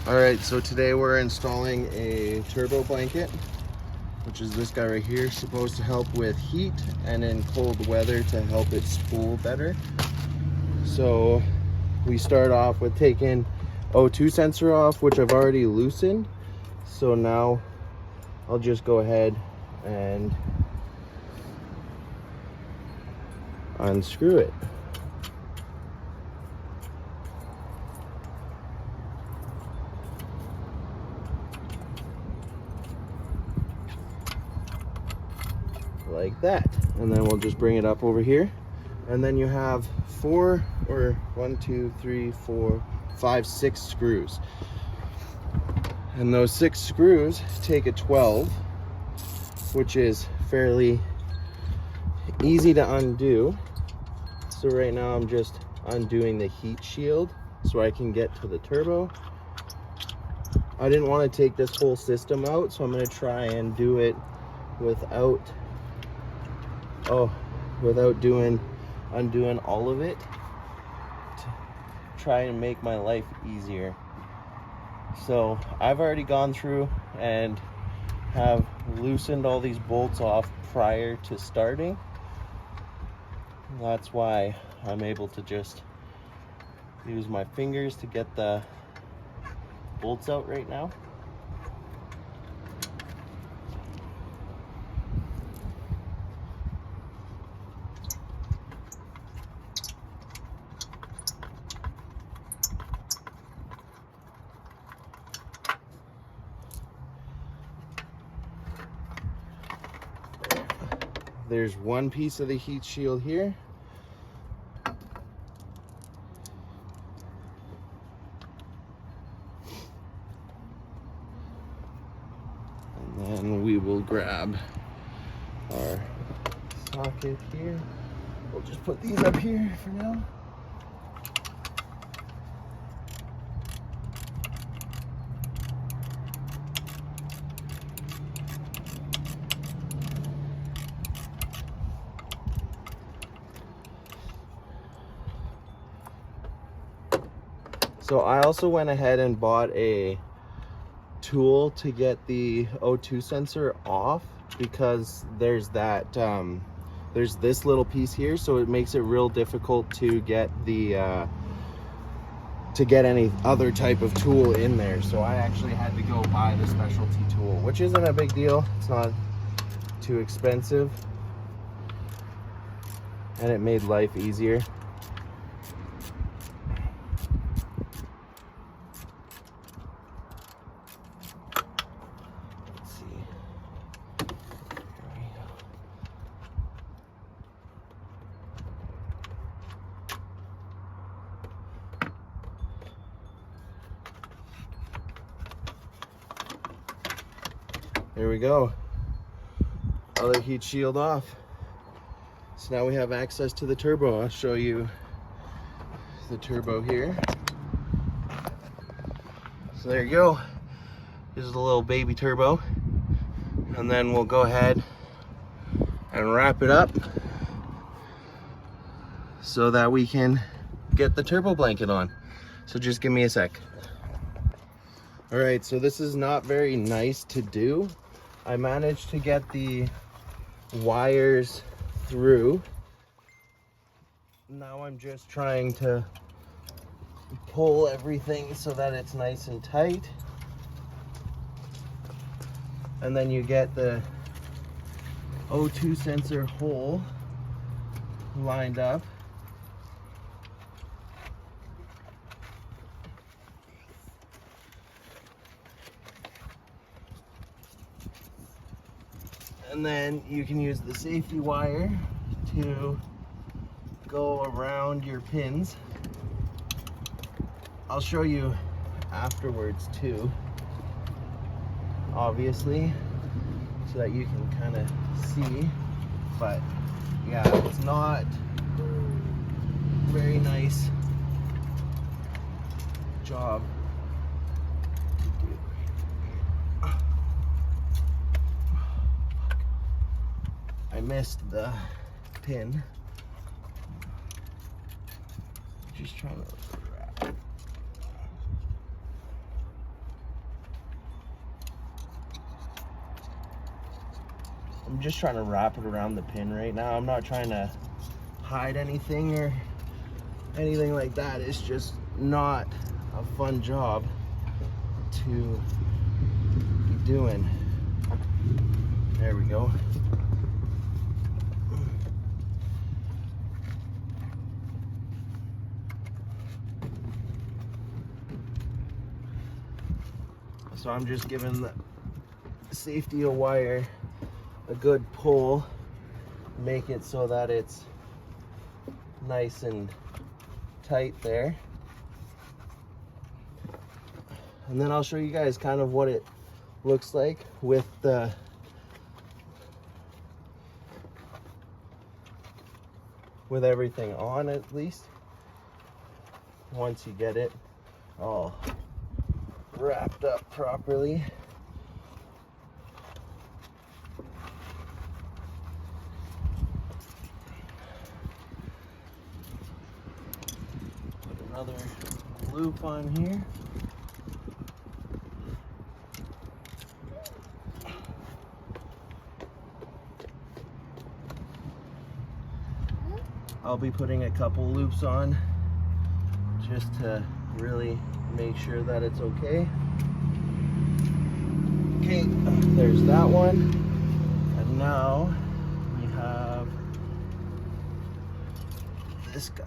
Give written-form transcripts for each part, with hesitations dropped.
All right, so today we're installing a turbo blanket, which is this guy right here, supposed to help with heat and in cold weather to help it spool better. So we start off with taking O2 sensor off, which I've already loosened. So now I'll just go ahead and unscrew it. Like that, and then we'll just bring it up over here, and then you have 6 screws, and those 6 screws take a 12, which is fairly easy to undo. So right now I'm just undoing the heat shield so I can get to the turbo. I didn't want to take this whole system out, so I'm going to try and do it without undoing all of it, to try and make my life easier. So I've already gone through and have loosened all these bolts off prior to starting. That's why I'm able to just use my fingers to get the bolts out right now. There's one piece of the heat shield here. And then we will grab our socket here. We'll just put these up here for now. So I also went ahead and bought a tool to get the O2 sensor off, because there's that there's this little piece here, so it makes it real difficult to get the to get any other type of tool in there. So I actually had to go buy the specialty tool, which isn't a big deal. It's not too expensive, and it made life easier. There we go. Other heat shield off. So now we have access to the turbo. I'll show you the turbo here. So there you go. This is a little baby turbo. And then we'll go ahead and wrap it up so that we can get the turbo blanket on. So just give me a sec. All right, so this is not very nice to do. I managed to get the wires through. Now I'm just trying to pull everything so that it's nice and tight. And then you get the O2 sensor hole lined up. And then you can use the safety wire to go around your pins. I'll show you afterwards too, obviously, so that you can kind of see. But yeah, it's not very nice job. I missed the pin. Just trying to wrap. I'm just trying to wrap it around the pin right now. I'm not trying to hide anything or anything like that. It's just not a fun job to be doing. There we go. So I'm just giving the safety of wire a good pull, make it so that it's nice and tight there. And then I'll show you guys kind of what it looks like with everything on, at least once you get it all wrapped up properly. Put another loop on here. I'll be putting a couple loops on just to really make sure that it's okay. Okay, there's that one. And now we have this guy.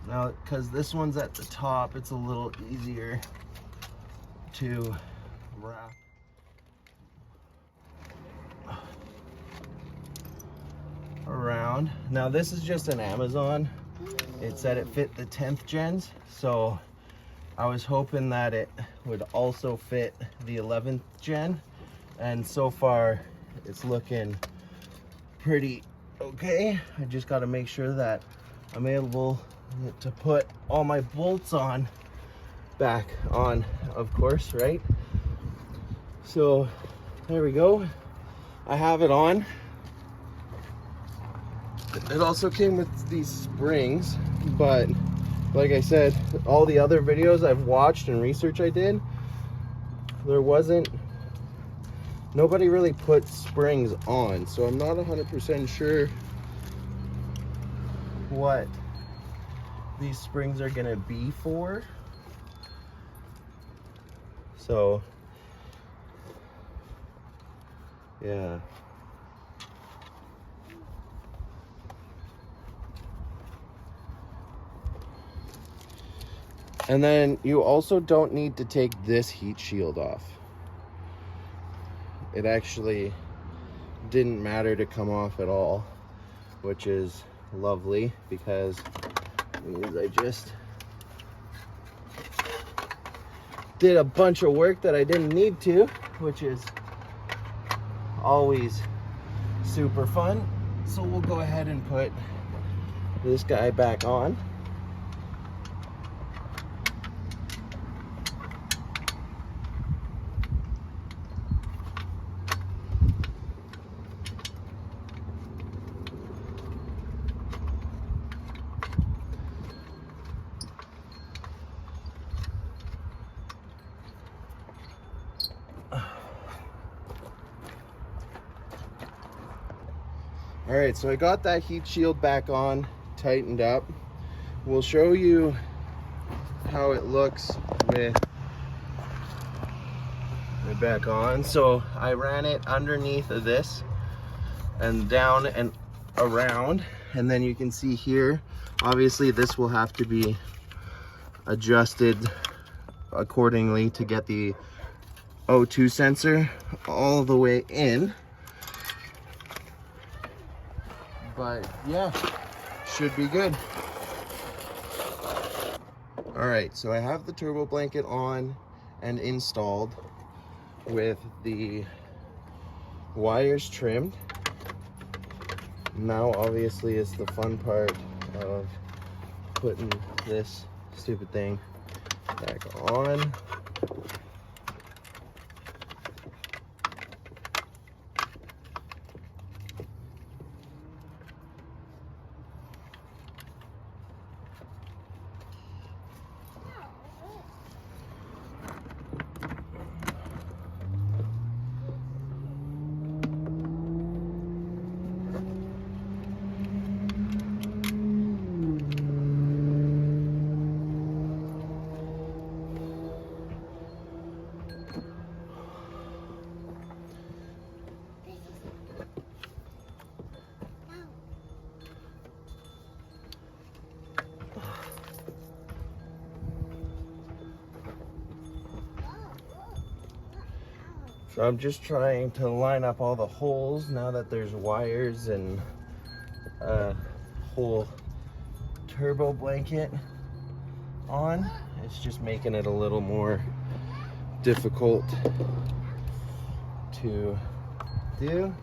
Now, because this one's at the top, it's a little easier to wrap. Around. Now this is just an Amazon. It said it fit the 10th gens, so I was hoping that it would also fit the 11th gen, and so far it's looking pretty okay. I just got to make sure that I'm able to put all my bolts on back on, of course, right? So there we go. I have it on. It also came with these springs, but like I said, all the other videos I've watched and research I did, nobody really put springs on, so I'm not 100% sure what these springs are gonna be for. So yeah. And then you also don't need to take this heat shield off. It actually didn't matter to come off at all, which is lovely, because it means I just did a bunch of work that I didn't need to, which is always super fun. So we'll go ahead and put this guy back on. All right, so I got that heat shield back on, tightened up. We'll show you how it looks with it back on. So I ran it underneath of this and down and around, and then you can see here, obviously this will have to be adjusted accordingly to get the O2 sensor all the way in. But yeah, should be good. All right, so I have the turbo blanket on and installed with the wires trimmed. Now obviously is the fun part of putting this stupid thing back on. So I'm just trying to line up all the holes now that there's wires and a whole turbo blanket on. It's just making it a little more difficult to do.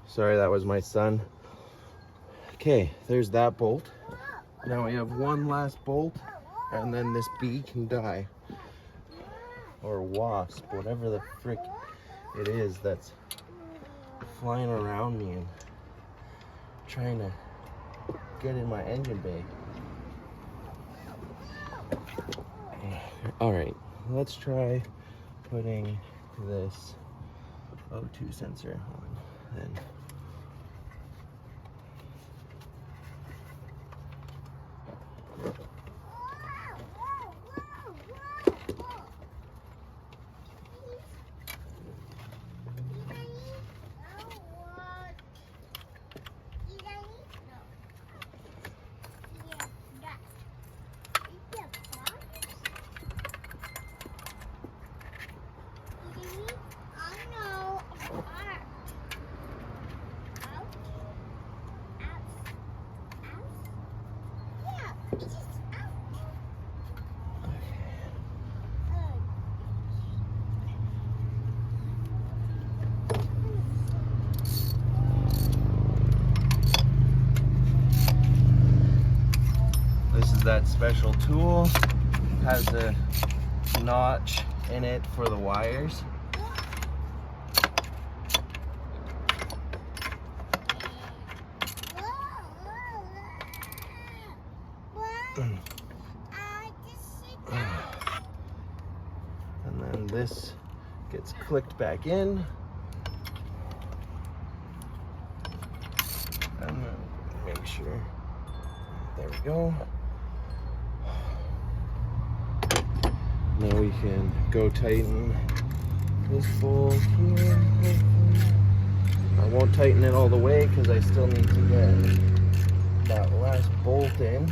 Sorry, that was my son. Okay, there's that bolt. Now we have one last bolt, and then this bee can die. Or wasp, whatever the frick it is that's flying around me and trying to get in my engine bay. All right, let's try putting this O2 sensor on then. This is that special tool. Has a notch in it for the wires. And then this gets clicked back in. And then make sure, there we go. Now we can go tighten this bolt here. I won't tighten it all the way because I still need to get that last bolt in.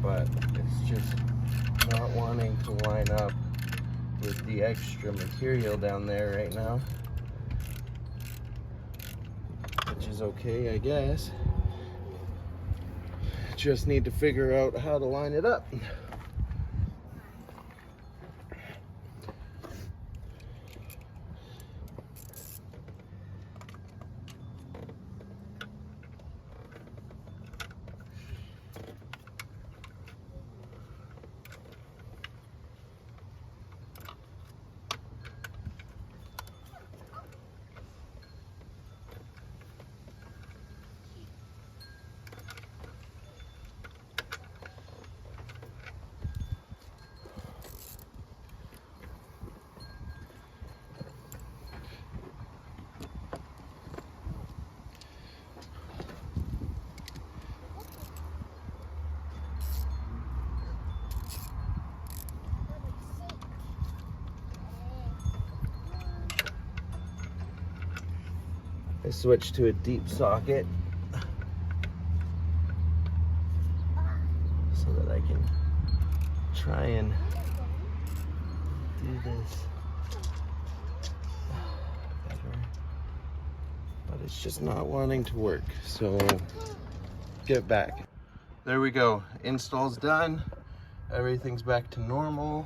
But it's just not wanting to line up with the extra material down there right now. Which is okay, I guess. Just need to figure out how to line it up. I switched to a deep socket so that I can try and do this better, but it's just not wanting to work, so get back. There we go, install's done, everything's back to normal.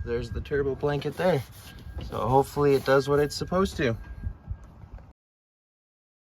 There's the turbo blanket there, so hopefully it does what it's supposed to.